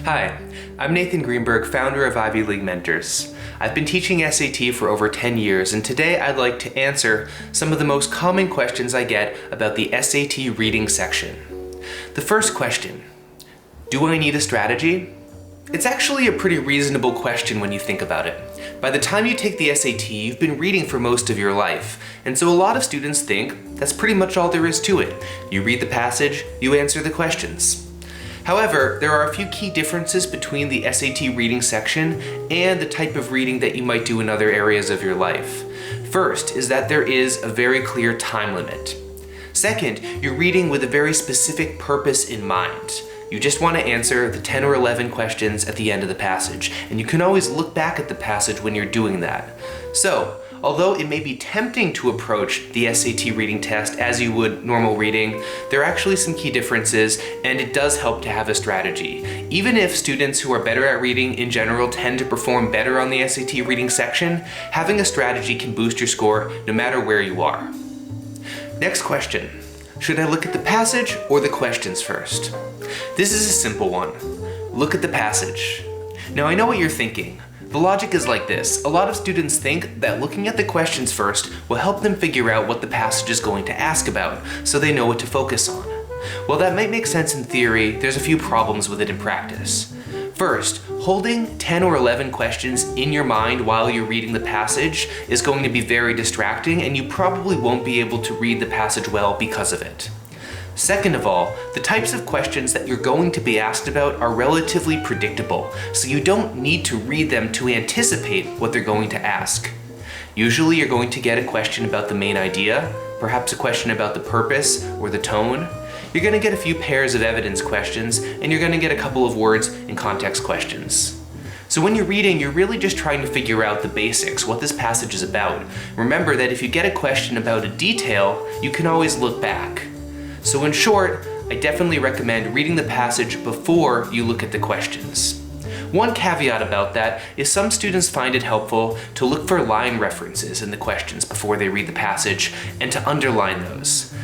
Hi, I'm Nathan Greenberg, founder of Ivy League Mentors. I've been teaching SAT for over 10 years, and today I'd like to answer some of the most common questions I get about the SAT reading section. The first question, do I need a strategy? It's actually a pretty reasonable question when you think about it. By the time you take the SAT, you've been reading for most of your life, and so a lot of students think that's pretty much all there is to it. You read the passage, you answer the questions. However, there are a few key differences between the SAT reading section and the type of reading that you might do in other areas of your life. First is that there is a very clear time limit. Second, you're reading with a very specific purpose in mind. You just want to answer the 10 or 11 questions at the end of the passage, and you can always look back at the passage when you're doing that. So, although it may be tempting to approach the SAT reading test as you would normal reading, there are actually some key differences, and it does help to have a strategy. Even if students who are better at reading in general tend to perform better on the SAT reading section, having a strategy can boost your score no matter where you are. Next question. Should I look at the passage or the questions first? This is a simple one. Look at the passage. Now I know what you're thinking. The logic is like this. A lot of students think that looking at the questions first will help them figure out what the passage is going to ask about, so they know what to focus on. While that might make sense in theory, there's a few problems with it in practice. First, holding 10 or 11 questions in your mind while you're reading the passage is going to be very distracting, and you probably won't be able to read the passage well because of it. Second of all, the types of questions that you're going to be asked about are relatively predictable, so you don't need to read them to anticipate what they're going to ask. Usually you're going to get a question about the main idea, perhaps a question about the purpose or the tone. You're going to get a few pairs of evidence questions, and you're going to get a couple of words and context questions. So when you're reading, you're really just trying to figure out the basics, what this passage is about. Remember that if you get a question about a detail, you can always look back. So in short, I definitely recommend reading the passage before you look at the questions. One caveat about that is some students find it helpful to look for line references in the questions before they read the passage and to underline those.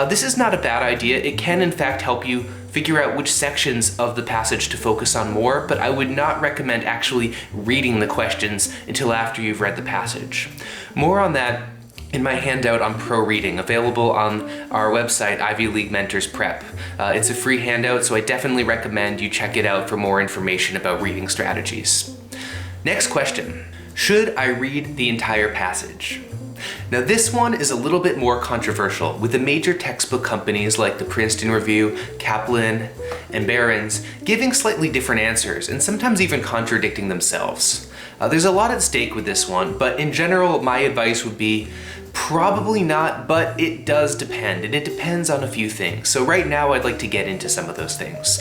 This is not a bad idea. It can in fact help you figure out which sections of the passage to focus on more, but I would not recommend actually reading the questions until after you've read the passage. More on that in my handout on pro reading, available on our website, Ivy League Mentors Prep. It's a free handout, so I definitely recommend you check it out for more information about reading strategies. Next question, should I read the entire passage? Now this one is a little bit more controversial, with the major textbook companies like the Princeton Review, Kaplan, and Barron's giving slightly different answers and sometimes even contradicting themselves. There's a lot at stake with this one, but in general my advice would be probably not, but it does depend, and it depends on a few things. So right now I'd like to get into some of those things.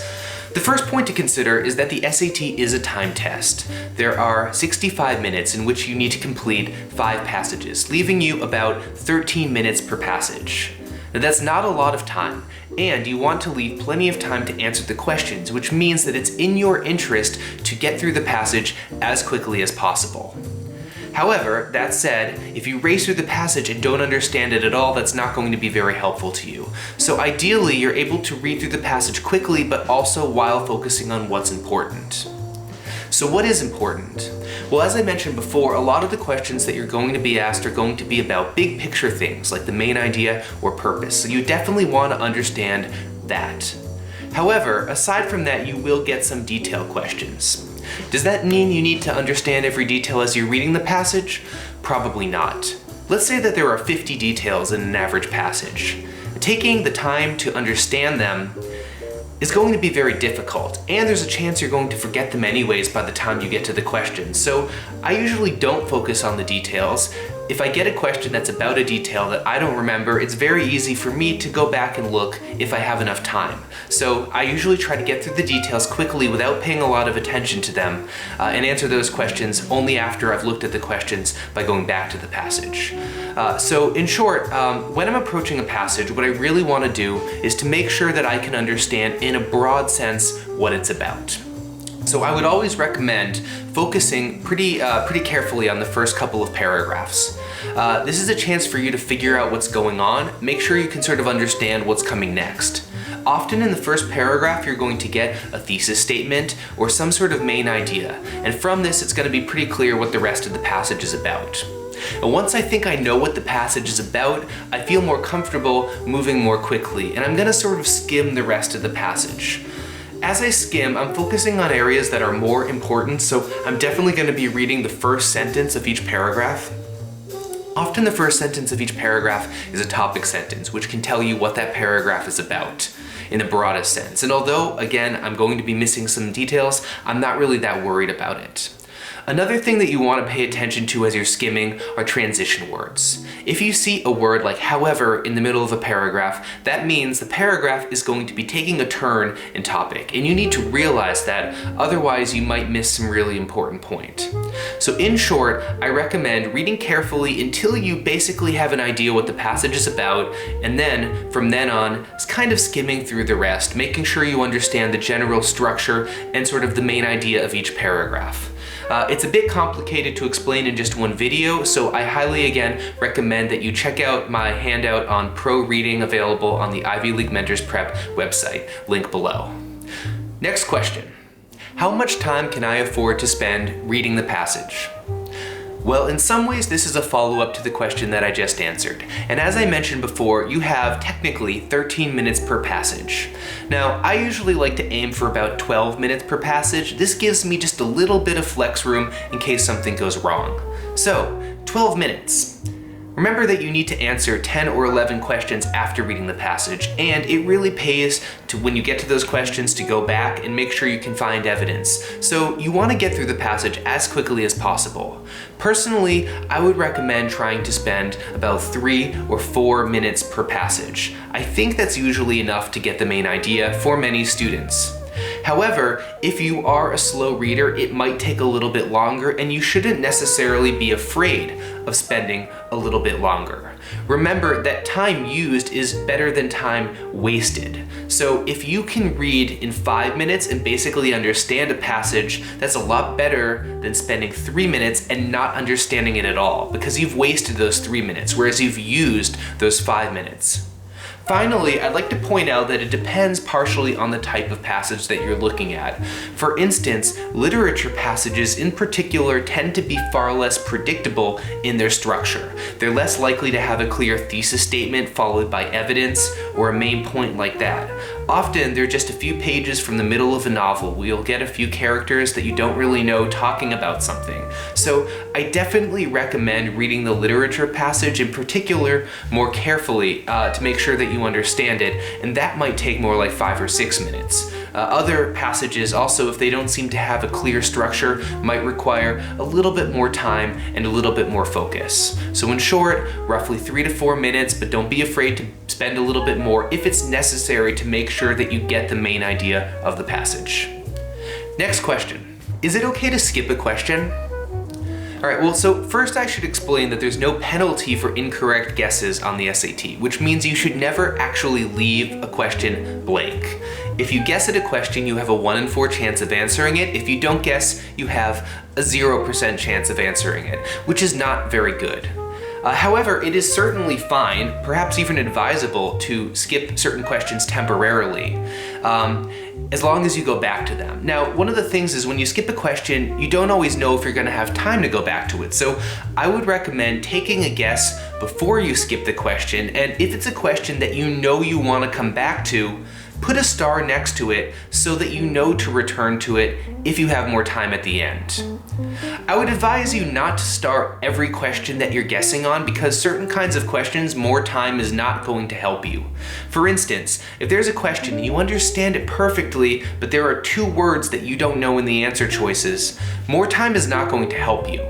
The first point to consider is that the SAT is a time test. There are 65 minutes in which you need to complete 5 passages, leaving you about 13 minutes per passage. Now that's not a lot of time, and you want to leave plenty of time to answer the questions, which means that it's in your interest to get through the passage as quickly as possible. However, that said, if you race through the passage and don't understand it at all, that's not going to be very helpful to you. So ideally, you're able to read through the passage quickly, but also while focusing on what's important. So what is important? Well, as I mentioned before, a lot of the questions that you're going to be asked are going to be about big picture things, like the main idea or purpose. So you definitely want to understand that. However, aside from that, you will get some detailed questions. Does that mean you need to understand every detail as you're reading the passage? Probably not. Let's say that there are 50 details in an average passage. Taking the time to understand them is going to be very difficult, and there's a chance you're going to forget them anyways by the time you get to the questions. So I usually don't focus on the details. If I get a question that's about a detail that I don't remember, it's very easy for me to go back and look if I have enough time. So I usually try to get through the details quickly without paying a lot of attention to them, and answer those questions only after I've looked at the questions by going back to the passage. So in short, when I'm approaching a passage, what I really want to do is to make sure that I can understand in a broad sense what it's about. So I would always recommend focusing pretty carefully on the first couple of paragraphs. This is a chance for you to figure out what's going on, make sure you can sort of understand what's coming next. Often in the first paragraph, you're going to get a thesis statement or some sort of main idea, and from this, it's going to be pretty clear what the rest of the passage is about. And once I think I know what the passage is about, I feel more comfortable moving more quickly, and I'm going to sort of skim the rest of the passage. As I skim, I'm focusing on areas that are more important, so I'm definitely going to be reading the first sentence of each paragraph. Often the first sentence of each paragraph is a topic sentence, which can tell you what that paragraph is about in the broadest sense. And although, again, I'm going to be missing some details, I'm not really that worried about it. Another thing that you want to pay attention to as you're skimming are transition words. If you see a word like however in the middle of a paragraph, that means the paragraph is going to be taking a turn in topic, and you need to realize that, otherwise you might miss some really important point. So in short, I recommend reading carefully until you basically have an idea what the passage is about, and then from then on, it's kind of skimming through the rest, making sure you understand the general structure and sort of the main idea of each paragraph. It's a bit complicated to explain in just one video, so I highly again recommend that you check out my handout on pro reading available on the Ivy League Mentors Prep website, link below. Next question. How much time can I afford to spend reading the passage? Well, in some ways this is a follow-up to the question that I just answered. And as I mentioned before, you have technically 13 minutes per passage. Now, I usually like to aim for about 12 minutes per passage. This gives me just a little bit of flex room in case something goes wrong. So, 12 minutes. Remember that you need to answer 10 or 11 questions after reading the passage, and it really pays to, when you get to those questions, to go back and make sure you can find evidence. So you want to get through the passage as quickly as possible. Personally, I would recommend trying to spend about 3 or 4 minutes per passage. I think that's usually enough to get the main idea for many students. However, if you are a slow reader, it might take a little bit longer, and you shouldn't necessarily be afraid of spending a little bit longer. Remember that time used is better than time wasted. So if you can read in 5 minutes and basically understand a passage, that's a lot better than spending 3 minutes and not understanding it at all, because you've wasted those 3 minutes, whereas you've used those 5 minutes. Finally, I'd like to point out that it depends partially on the type of passage that you're looking at. For instance, literature passages in particular tend to be far less predictable in their structure. They're less likely to have a clear thesis statement followed by evidence or a main point like that. Often, they're just a few pages from the middle of a novel where you'll get a few characters that you don't really know talking about something. So I definitely recommend reading the literature passage in particular more carefully to make sure that you understand it, and that might take more like 5 or 6 minutes. Other passages also, if they don't seem to have a clear structure, might require a little bit more time and a little bit more focus. So in short, roughly 3 to 4 minutes, but don't be afraid to spend a little bit more if it's necessary to make sure that you get the main idea of the passage. Next question. Is it okay to skip a question? Alright, well, so first I should explain that there's no penalty for incorrect guesses on the SAT, which means you should never actually leave a question blank. If you guess at a question, you have a 1 in 4 chance of answering it. If you don't guess, you have a 0% chance of answering it, which is not very good. However, it is certainly fine, perhaps even advisable, to skip certain questions temporarily, as long as you go back to them. Now, one of the things is when you skip a question, you don't always know if you're going to have time to go back to it. So I would recommend taking a guess before you skip the question, and if it's a question that you know you want to come back to, put a star next to it so that you know to return to it if you have more time at the end. I would advise you not to star every question that you're guessing on, because certain kinds of questions, more time is not going to help you. For instance, if there's a question and you understand it perfectly, but there are 2 words that you don't know in the answer choices, more time is not going to help you.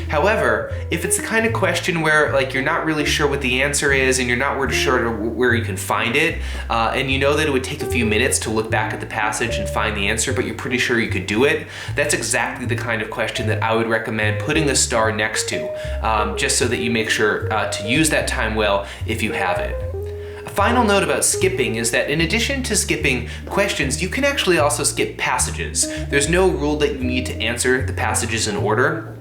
However, if it's the kind of question where you're not really sure what the answer is and you're not really sure where you can find it, and you know that it would take a few minutes to look back at the passage and find the answer, but you're pretty sure you could do it, that's exactly the kind of question that I would recommend putting a star next to, just so that you make sure to use that time well if you have it. A final note about skipping is that in addition to skipping questions, you can actually also skip passages. There's no rule that you need to answer the passages in order.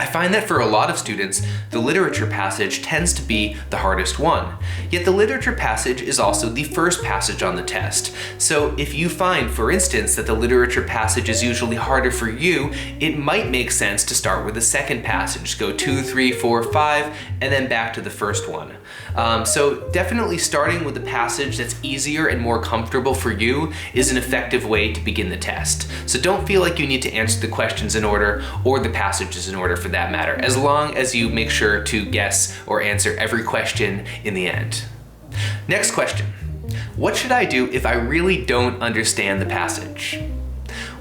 I find that for a lot of students, the literature passage tends to be the hardest one. Yet the literature passage is also the first passage on the test. So if you find, for instance, that the literature passage is usually harder for you, it might make sense to start with the second passage. Go 2, 3, 4, 5, and then back to the first one. So definitely starting with the passage that's easier and more comfortable for you is an effective way to begin the test. So don't feel like you need to answer the questions in order or the passages in order for that matter, as long as you make sure to guess or answer every question in the end. Next question. What should I do if I really don't understand the passage?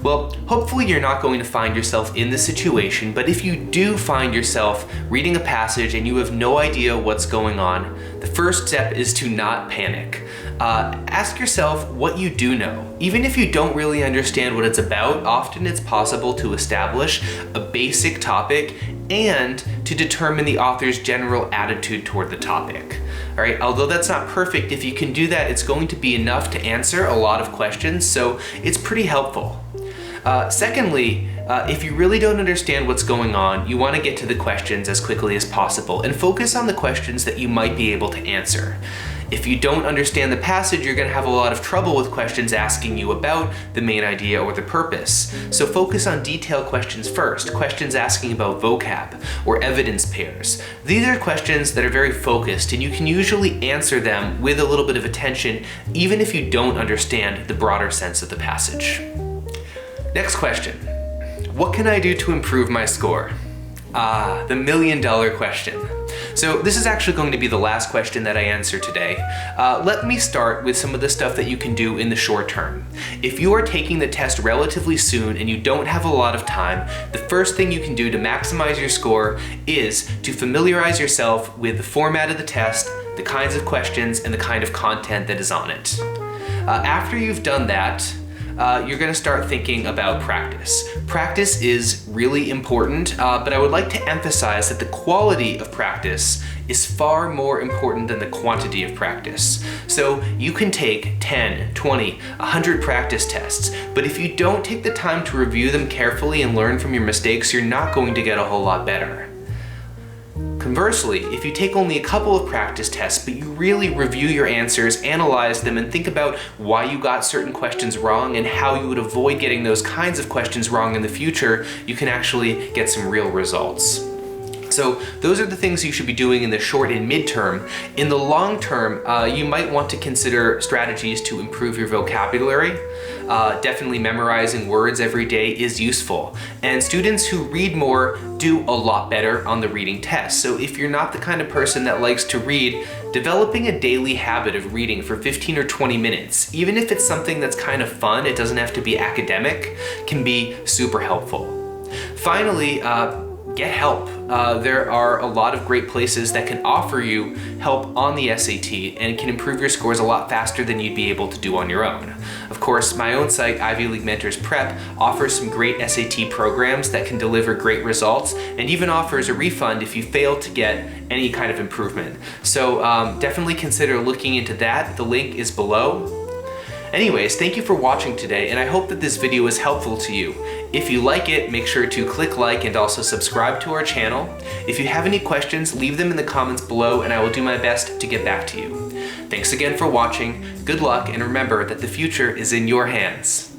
Well, hopefully you're not going to find yourself in this situation, but if you do find yourself reading a passage and you have no idea what's going on, the first step is to not panic. Ask yourself what you do know. Even if you don't really understand what it's about, often it's possible to establish a basic topic and to determine the author's general attitude toward the topic. All right, although that's not perfect, if you can do that, it's going to be enough to answer a lot of questions, so it's pretty helpful. Secondly, if you really don't understand what's going on, you want to get to the questions as quickly as possible and focus on the questions that you might be able to answer. If you don't understand the passage, you're going to have a lot of trouble with questions asking you about the main idea or the purpose. So focus on detailed questions first, questions asking about vocab or evidence pairs. These are questions that are very focused and you can usually answer them with a little bit of attention, even if you don't understand the broader sense of the passage. Next question. What can I do to improve my score? The million-dollar question. So this is actually going to be the last question that I answer today. Let me start with some of the stuff that you can do in the short term. If you are taking the test relatively soon and you don't have a lot of time, the first thing you can do to maximize your score is to familiarize yourself with the format of the test, the kinds of questions, and the kind of content that is on it. After you've done that, you're going to start thinking about practice. Practice is really important, but I would like to emphasize that the quality of practice is far more important than the quantity of practice. So you can take 10, 20, 100 practice tests, but if you don't take the time to review them carefully and learn from your mistakes, you're not going to get a whole lot better. Conversely, if you take only a couple of practice tests, but you really review your answers, analyze them, and think about why you got certain questions wrong and how you would avoid getting those kinds of questions wrong in the future, you can actually get some real results. So those are the things you should be doing in the short and midterm. In the long term, you might want to consider strategies to improve your vocabulary. Definitely memorizing words every day is useful. And students who read more do a lot better on the reading test. So if you're not the kind of person that likes to read, developing a daily habit of reading for 15 or 20 minutes, even if it's something that's kind of fun, it doesn't have to be academic, can be super helpful. Finally, get help. There are a lot of great places that can offer you help on the SAT and can improve your scores a lot faster than you'd be able to do on your own. Of course, my own site, Ivy League Mentors Prep, offers some great SAT programs that can deliver great results and even offers a refund if you fail to get any kind of improvement. So definitely consider looking into that. The link is below. Anyways, thank you for watching today, and I hope that this video is helpful to you. If you like it, make sure to click like and also subscribe to our channel. If you have any questions, leave them in the comments below and I will do my best to get back to you. Thanks again for watching, good luck, and remember that the future is in your hands.